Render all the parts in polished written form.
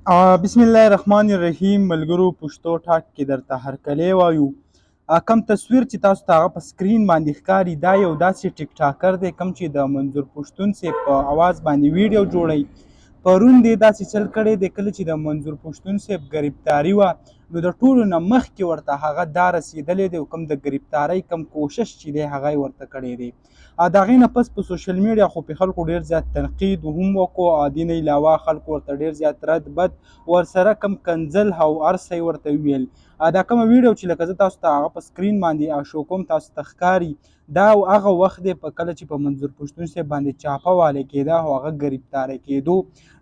بسم الله الرحمن الرحیم. ملګرو پښتو ټاک کې درته هرکلی وایو. کم تصویر چې تاسو ته هغه په سکرین باندې ښکاري دا یو داسې ټیک ټاکر دی کوم چې د منظور پښتون صاحب په اواز باندې ویډیو جوړوي. پرون دې داسې چل کړی دی کله چې د منظور پښتون صاحب ګرفتاري وه نو د ټولو نه مخکې ورته هغه دا رسېدلی دی او کوم د ګرفتارۍ کوم کوشش چې دی هغه یې ورته کړی دی. د هغې نه پس په سوشل میډیا خو پې خلکو ډېر زیات تنقید هم وکړو او دې نه علاوه خلکو ورته ډېر زیات رد بد ورسره کم کنځل او هر څه یې ورته وویل. دا کومه ویډیو چې لکه زه تاسو ته هغه په سکرین باندې شو کوم تاسو ته ښکاري دا هغه وخت دی په کله چې په منظور پښتون صاحب باندې چاپه والی کېده او هغه ګرفتاره کېدو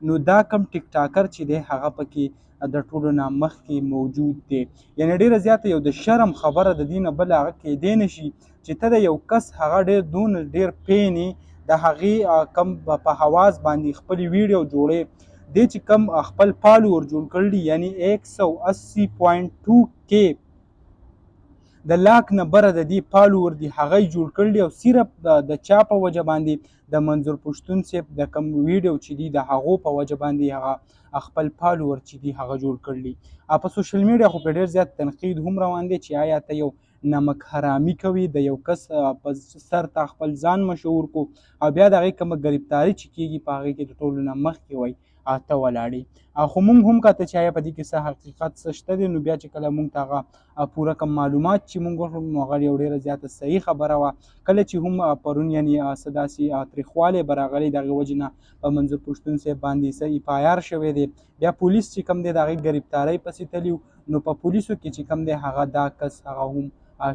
نو دا کم ټیک ټاکر چې دی هغه پکې د ټولو نه مخکې موجود دی. یعنې ډېره زیاته یو د شرم خبره د دې نه بله هغه کېدی نه شي چې ته د یو کس هغه ډېر پینې د هغې کم په حواس باندې خپلې ویډیو جوړې دې چې کم خپل فالوور جوړ کړي یعنی 180.2 کې د لاک نه بره د دې فالوور دي هغه یې جوړ کړي او صرف د چا په وجه باندې د منظور پښتون صاحب د کم ویډیو چې دي د هغو په وجه باندې هغه خپل فالوور چې دي هغه جوړ کړي. په سوشل میډیا خو په ډېر زیات تنقید هم روان دی چې آیا ته یو نمک حرامي کوي د یو کس په سر ته خپل ځان مشهور کو او بیا د هغې کومه ګرفتاري چې کېږي په هغې کې د ټولو نه مخکې وایي ته ولاړې. خو موږ هم کته چې آیا په دې کې څه حقیقت څه شته دی نو بیا چې کله موږ ته هغه پوره کم معلومات چې موږ وکړو نو هغه یو ډېره زیاته صحیح خبره وه. کله چې هم پرون یعنې څه داسې تریخوالی به راغلی د هغې وجې نه په منظور پښتون صاحب باندې څه ایف شوی دی. بیا پولیس چې کوم دی د هغې ګرفتارۍ پسې تلي نو په پولیسو کې چې کوم دی هغه دا کس هغه هم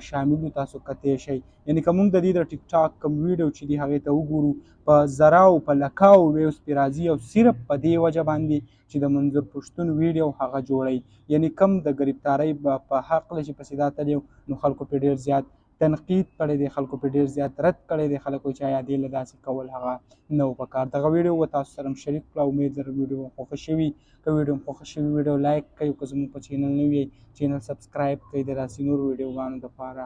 شامل تاسو کتی شئ. یعنې که موږ د دې د ټیک ټاک کوم ویډیو چې دی هغې ته وګورو په زراو په لکاو ویوز پرې راځي او صرف په دې وجه باندې چې د منظور پښتون ویډیو هغه جوړوي. یعنې کم د ګرفتارۍ په هکله چې پسې دا تللی نو خلکو پرې ډېر زیات تنقید کړی دی خلکو پرې ډېر زیات رد کړی دی. خلک وایي چې آیا دې له داسې کول هغه نه و په کار. دغه ویډیو به تاسو سره هم شریک کړه. امید لرم ویډیو مو خوښه شوي. که ویډیو مو خوښه شوي ویډیو لایک کړئ او که زموږ په چینل نه وی چینل سبسکرایب کړئ د داسې نورو ویډیوګانو دپاره.